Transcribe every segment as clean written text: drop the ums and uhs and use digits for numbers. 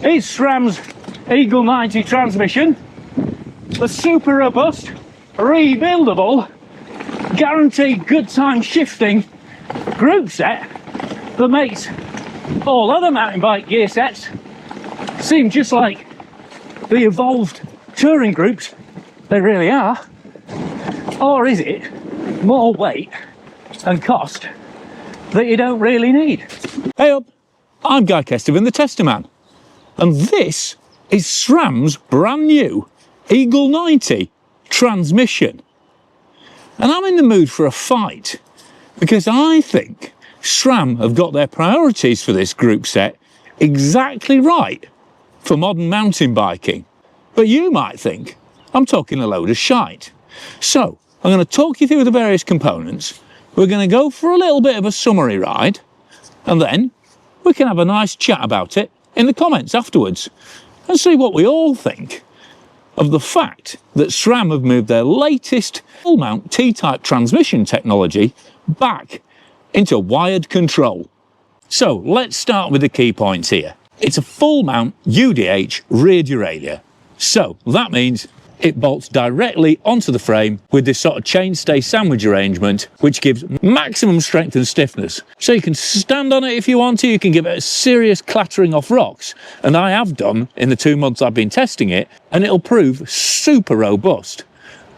It's SRAM's Eagle 90 transmission, the super robust, rebuildable, guaranteed good time shifting group set that makes all other mountain bike gear sets seem just like the evolved touring groups they really are. Or is it more weight and cost that you don't really need? Hey up, I'm Guy Kesterman, the Tester Man, and this is SRAM's brand new Eagle 90 transmission. And I'm in the mood for a fight because I think SRAM have got their priorities for this group set exactly right for modern mountain biking. But you might think I'm talking a load of shite. So I'm going to talk you through the various components. We're going to go for a little bit of a summary ride, and then we can have a nice chat about it in the comments afterwards and see what we all think of the fact that SRAM have moved their latest full mount T-Type transmission technology back into wired control. So let's start with the key points here. It's a full mount UDH rear derailleur. So that means it bolts directly onto the frame with this sort of chainstay sandwich arrangement, which gives maximum strength and stiffness. So you can stand on it if you want to, you can give it a serious clattering off rocks, and I have done in the 2 months I've been testing it, and it'll prove super robust.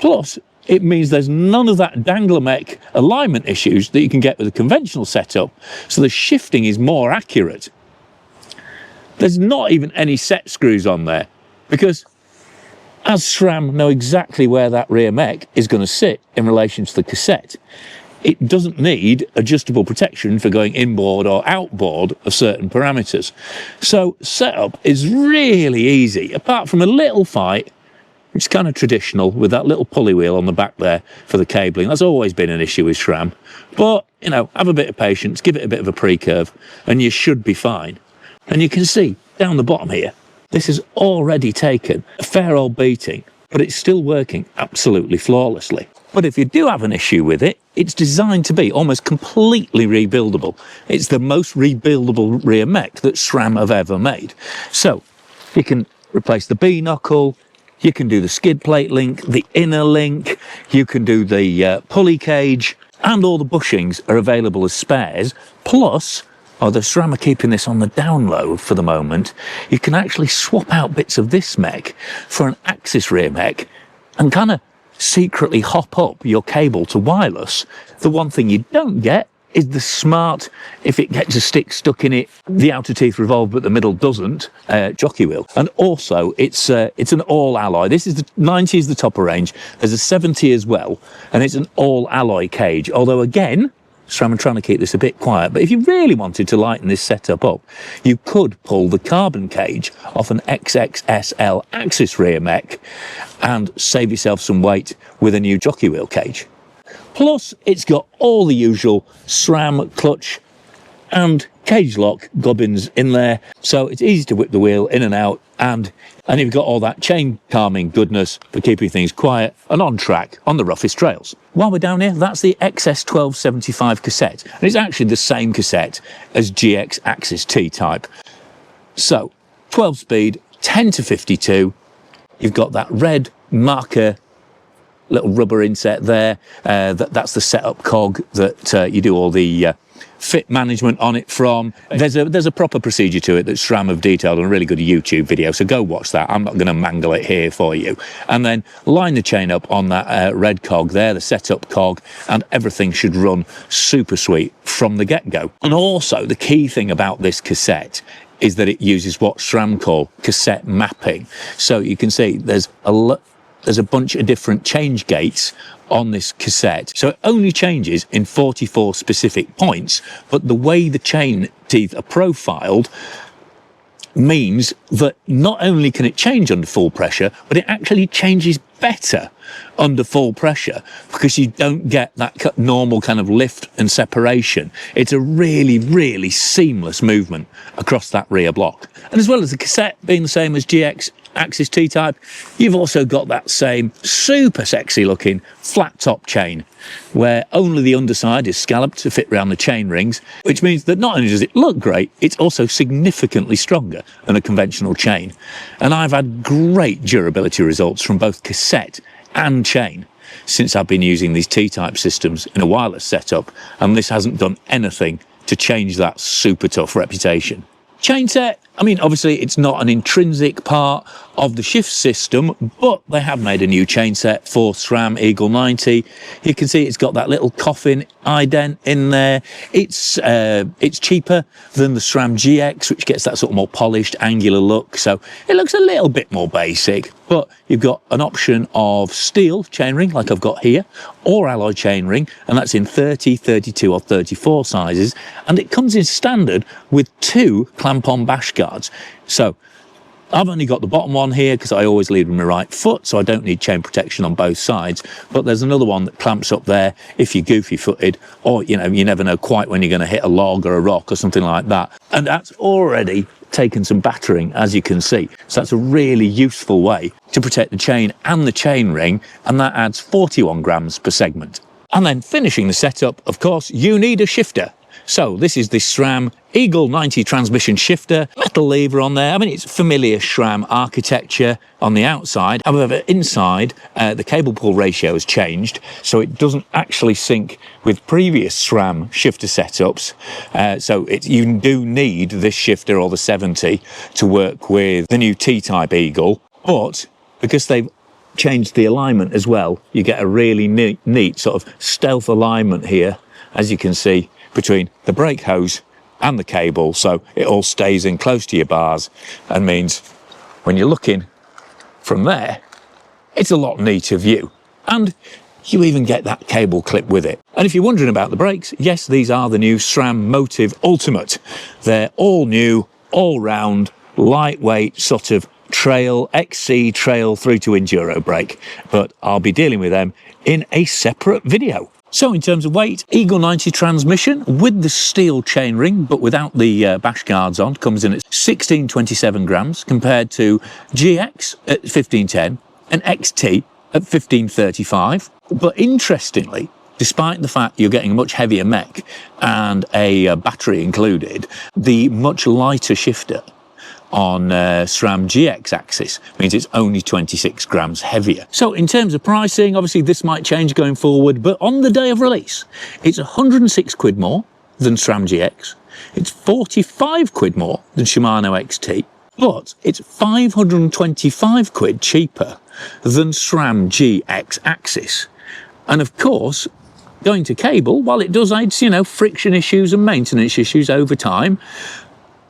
Plus, it means there's none of that dangler mech alignment issues that you can get with a conventional setup, so the shifting is more accurate. There's not even any set screws on there, because as SRAM know exactly where that rear mech is going to sit in relation to the cassette, it doesn't need adjustable protection for going inboard or outboard of certain parameters. So setup is really easy, apart from a little fight, which is kind of traditional, with that little pulley wheel on the back there for the cabling. That's always been an issue with SRAM. But, you know, have a bit of patience, give it a bit of a pre-curve, and you should be fine. And you can see down the bottom here, this has already taken a fair old beating, but it's still working absolutely flawlessly. But if you do have an issue with it, it's designed to be almost completely rebuildable. It's the most rebuildable rear mech that SRAM have ever made. So you can replace the B-knuckle, you can do the skid plate link, the inner link, you can do the pulley cage, and all the bushings are available as spares. Plus, the SRAM are keeping this on the down low for the moment, you can actually swap out bits of this mech for an AXS rear mech and kind of secretly hop up your cable to wireless. The one thing you don't get is the smart, if it gets a stick stuck in it, the outer teeth revolve but the middle doesn't, jockey wheel. And also it's an all alloy. This is the 90 is the top of range. There's a 70 as well, and it's an all alloy cage. Although again, SRAM are trying to keep this a bit quiet, but if you really wanted to lighten this setup up, you could pull the carbon cage off an XXSL AXS rear mech and save yourself some weight with a new jockey wheel cage. Plus, it's got all the usual SRAM clutch and cage lock gubbins in there, so it's easy to whip the wheel in and out, and you've got all that chain calming goodness for keeping things quiet and on track on the roughest trails. While we're down here, that's the XS 1275 cassette, and it's actually the same cassette as GX AXS T-Type. So 12 speed, 10 to 52, you've got that red marker little rubber inset there, that's the setup cog that you do all the fit management on it from. There's a proper procedure to it that SRAM have detailed on a really good YouTube video, so go watch that. I'm not going to mangle it here for you. And then line the chain up on that red cog there, the setup cog, and everything should run super sweet from the get-go. And also, the key thing about this cassette is that it uses what SRAM call cassette mapping. So you can see there's a bunch of different change gates on this cassette. So it only changes in 44 specific points, but the way the chain teeth are profiled means that not only can it change under full pressure, but it actually changes better under full pressure because you don't get that normal kind of lift and separation. It's a really, really seamless movement across that rear block. And as well as the cassette being the same as GX AXS T-Type, you've also got that same super sexy looking flat top chain where only the underside is scalloped to fit around the chain rings, which means that not only does it look great, it's also significantly stronger than a conventional chain. And I've had great durability results from both cassette and chain since I've been using these T-Type systems in a wireless setup, and this hasn't done anything to change that super tough reputation. Chain set, I mean, obviously it's not an intrinsic part of the shift system, but they have made a new chain set for SRAM EAGLE 90. You can see it's got that little coffin ident in there. It's cheaper than the SRAM GX, which gets that sort of more polished, angular look. So it looks a little bit more basic, but you've got an option of steel chainring, like I've got here, or alloy chainring, and that's in 30, 32 or 34 sizes. And it comes in standard with 2 clamp-on bash guards. So I've only got the bottom one here because I always lead with my right foot, so I don't need chain protection on both sides. But there's another one that clamps up there if you're goofy footed, or you never know quite when you're going to hit a log or a rock or something like that. And that's already taken some battering, as you can see. So that's a really useful way to protect the chain and the chain ring, and that adds 41 grams per segment. And then finishing the setup, of course, you need a shifter. So this is the SRAM EAGLE 90 transmission shifter, metal lever on there. I mean, it's familiar SRAM architecture on the outside. However, inside, the cable pull ratio has changed, so it doesn't actually sync with previous SRAM shifter setups. So you do need this shifter or the 70 to work with the new T-Type EAGLE, but because they've changed the alignment as well, you get a really neat sort of stealth alignment here, as you can see, between the brake hose and the cable, so it all stays in close to your bars and means when you're looking from there, it's a lot neater view. And you even get that cable clip with it. And if you're wondering about the brakes, yes, these are the new SRAM Motive Ultimate. They're all new, all round, lightweight sort of trail, XC trail through to enduro brake, but I'll be dealing with them in a separate video. So in terms of weight, EAGLE 90 transmission with the steel chainring, but without the bash guards on, comes in at 1627 grams compared to GX at 1510 and XT at 1535. But interestingly, despite the fact you're getting a much heavier mech and a battery included, the much lighter shifter on SRAM GX axis means it's only 26 grams heavier. So in terms of pricing, obviously this might change going forward, but on the day of release, it's 106 quid more than SRAM GX. It's 45 quid more than Shimano XT, but it's 525 quid cheaper than SRAM GX axis. And of course, going to cable, while it does add, friction issues and maintenance issues over time,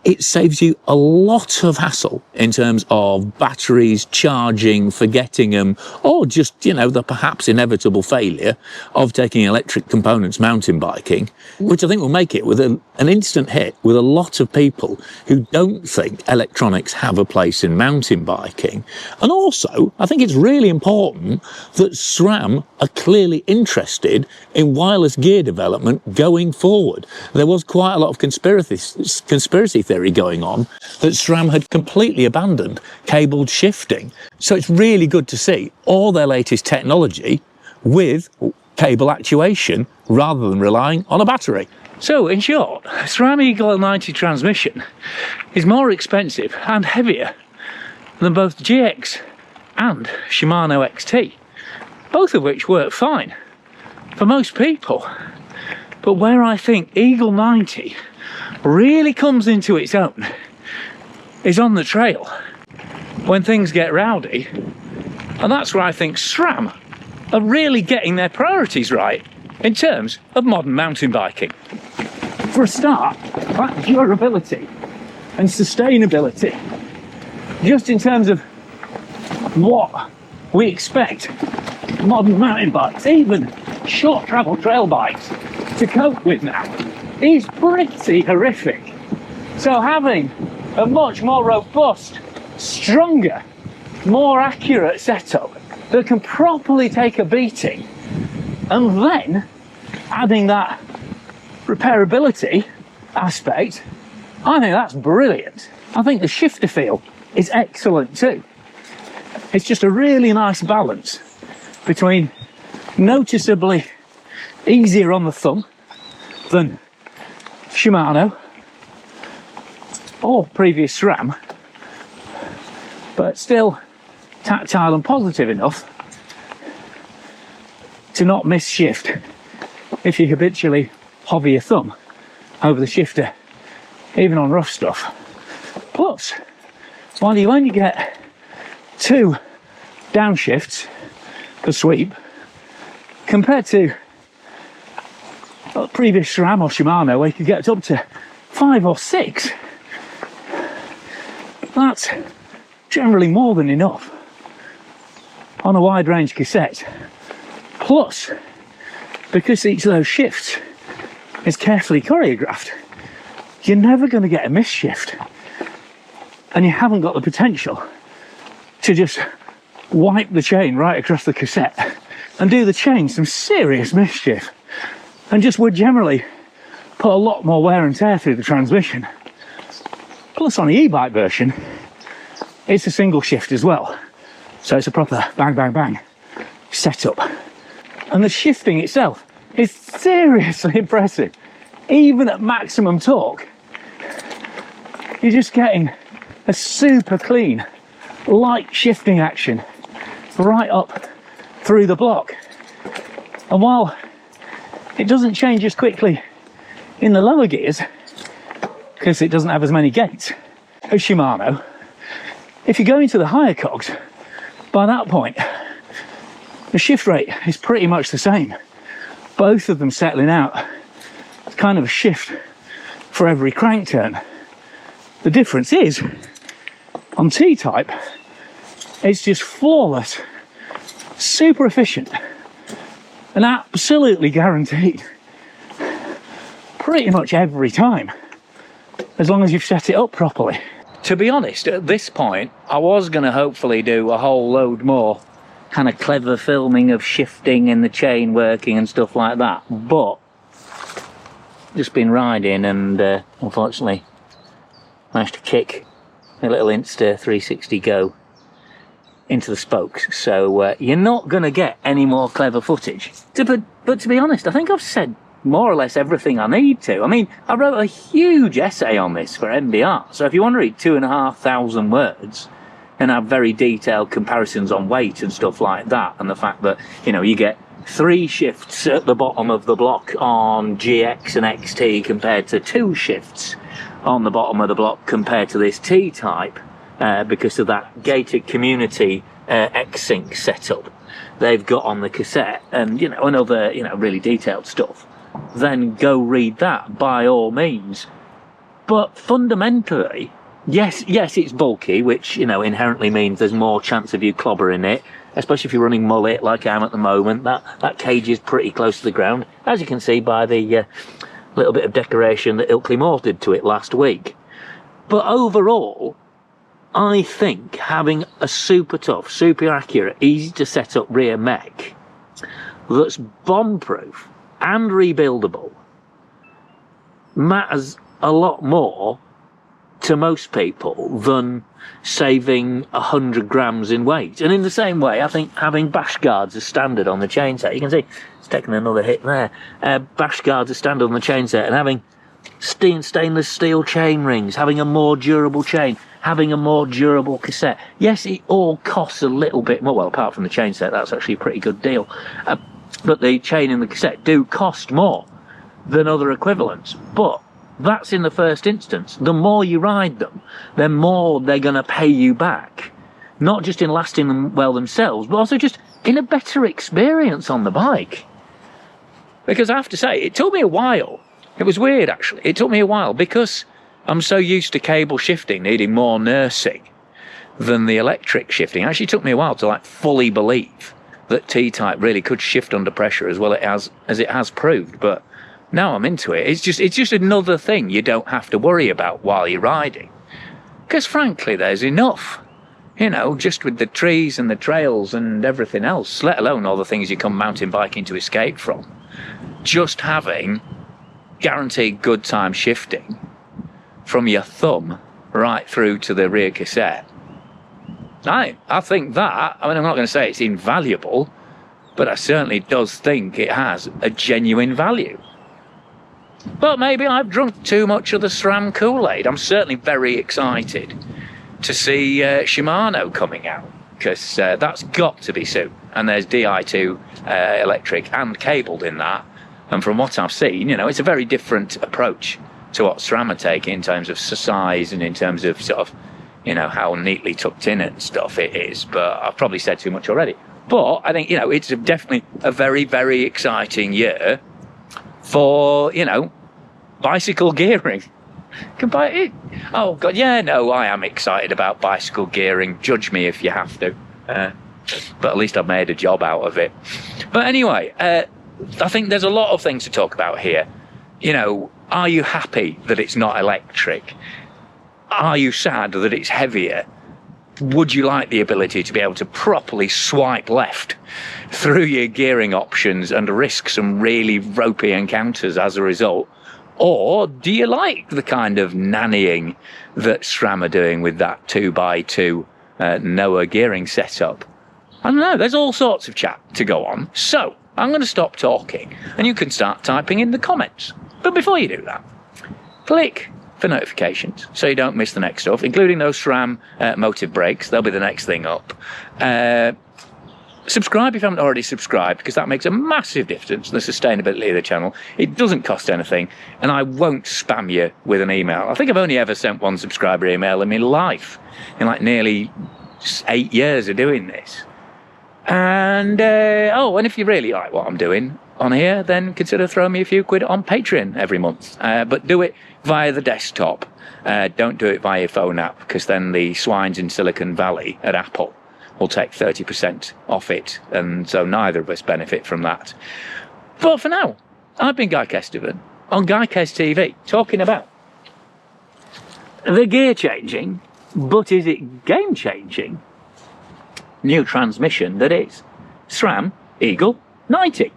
it saves you a lot of hassle in terms of batteries, charging, forgetting them, or just, the perhaps inevitable failure of taking electric components mountain biking, which I think will make it with an instant hit with a lot of people who don't think electronics have a place in mountain biking. And also, I think it's really important that SRAM are clearly interested in wireless gear development going forward. There was quite a lot of conspiracy theory going on that SRAM had completely abandoned cabled shifting. So it's really good to see all their latest technology with cable actuation rather than relying on a battery. So in short, SRAM EAGLE 90 transmission is more expensive and heavier than both GX and Shimano XT, both of which work fine for most people. But where I think EAGLE 90 really comes into its own is on the trail when things get rowdy, and that's where I think SRAM are really getting their priorities right in terms of modern mountain biking. For a start, that durability and sustainability, just in terms of what we expect modern mountain bikes, even short travel trail bikes, to cope with now, is pretty horrific. So having a much more robust, stronger, more accurate setup that can properly take a beating, and then adding that repairability aspect, I think that's brilliant. I think the shifter feel is excellent too. It's just a really nice balance between noticeably easier on the thumb than Shimano or previous SRAM, but still tactile and positive enough to not miss shift if you habitually hover your thumb over the shifter, even on rough stuff. Plus, while you only get 2 downshifts per sweep, compared to previous SRAM or Shimano where you could get up to 5 or 6, that's generally more than enough on a wide range cassette. Plus, because each of those shifts is carefully choreographed, you're never going to get a miss shift, and you haven't got the potential to just wipe the chain right across the cassette and do the chain some serious mischief, and just would generally put a lot more wear and tear through the transmission. Plus, on the e-bike version, it's a single shift as well, so it's a proper bang bang bang setup, and the shifting itself is seriously impressive. Even at maximum torque, you're just getting a super clean light shifting action right up through the block. And while it doesn't change as quickly in the lower gears because it doesn't have as many gates as Shimano, if you go into the higher cogs, by that point the shift rate is pretty much the same, both of them settling out kind of a shift for every crank turn. The difference is on T-Type, it's just flawless, super efficient, and absolutely guaranteed pretty much every time, as long as you've set it up properly. To be honest, at this point I was going to hopefully do a whole load more kind of clever filming of shifting and the chain working and stuff like that, but just been riding and unfortunately managed to kick a little Insta 360 Go into the spokes, so you're not going to get any more clever footage. But to be honest, I think I've said more or less everything I need to. I mean, I wrote a huge essay on this for MBR, so if you want to read 2,500 words and have very detailed comparisons on weight and stuff like that, and the fact that, you know, you get 3 shifts at the bottom of the block on GX and XT compared to 2 shifts on the bottom of the block compared to this T-Type, because of that gated community X-Sync setup they've got on the cassette, and, you know, and other, you know, really detailed stuff, then go read that by all means. But fundamentally, yes, it's bulky, which, you know, inherently means there's more chance of you clobbering it, especially if you're running mullet like I am at the moment. That cage is pretty close to the ground, as you can see by the little bit of decoration that Ilkley Moore did to it last week. But overall, I think having a super tough, super accurate, easy to set up rear mech that's bomb proof and rebuildable matters a lot more to most people than saving 100 grams in weight. And in the same way, I think having bash guards as standard on the chain set, you can see it's taking another hit there, bash guards as standard on the chain set, and having stainless steel chain rings, having a more durable chain, having a more durable cassette. Yes, it all costs a little bit more, well, apart from the chain set, that's actually a pretty good deal, but the chain and the cassette do cost more than other equivalents, but that's in the first instance. The more you ride them, the more they're going to pay you back, not just in lasting them well themselves, but also just in a better experience on the bike. Because I have to say, it took me a while. It was weird, actually. It took me a while because I'm so used to cable shifting needing more nursing than the electric shifting. It actually took me a while to like fully believe that T-Type really could shift under pressure as well as it has proved. But now I'm into it. It's just another thing you don't have to worry about while you're riding. Because frankly, there's enough you know, just with the trees and the trails and everything else, let alone all the things you come mountain biking to escape from, just having guaranteed good time shifting from your thumb right through to the rear cassette. I think that, I mean, I'm not going to say it's invaluable, but I certainly does think it has a genuine value. But maybe I've drunk too much of the SRAM Kool-Aid. I'm certainly very excited to see Shimano coming out, because that's got to be soon. And there's Di2 electric and cabled in that. And from what I've seen, you know, it's a very different approach to what SRAM are taking in terms of size and in terms of sort of, you know, how neatly tucked in and stuff it is. But I've probably said too much already. But I think, you know, it's definitely a very, very exciting year for, you know, bicycle gearing. Oh God, yeah, no, I am excited about bicycle gearing. Judge me if you have to, but at least I've made a job out of it. But anyway, I think there's a lot of things to talk about here. You know, are you happy that it's not electric? Are you sad that it's heavier? Would you like the ability to be able to properly swipe left through your gearing options and risk some really ropey encounters as a result? Or do you like the kind of nannying that SRAM are doing with that 2x2 Noah gearing setup? I don't know, there's all sorts of chat to go on. So I'm going to stop talking and you can start typing in the comments. But before you do that, click for notifications so you don't miss the next stuff, including those SRAM motive brakes. They'll be the next thing up. Subscribe if you haven't already subscribed, because that makes a massive difference to the sustainability of the channel. It doesn't cost anything, and I won't spam you with an email. I think I've only ever sent one subscriber email in my life, in like nearly 8 years of doing this. And, and if you really like what I'm doing on here, then consider throwing me a few quid on Patreon every month. But do it via the desktop. Don't do it via your phone app, because then the swines in Silicon Valley at Apple will take 30% off it, and so neither of us benefit from that. But for now, I've been Guy Kestevan on GuyKest TV, talking about the gear changing, but is it game changing, new transmission that is SRAM EAGLE 90.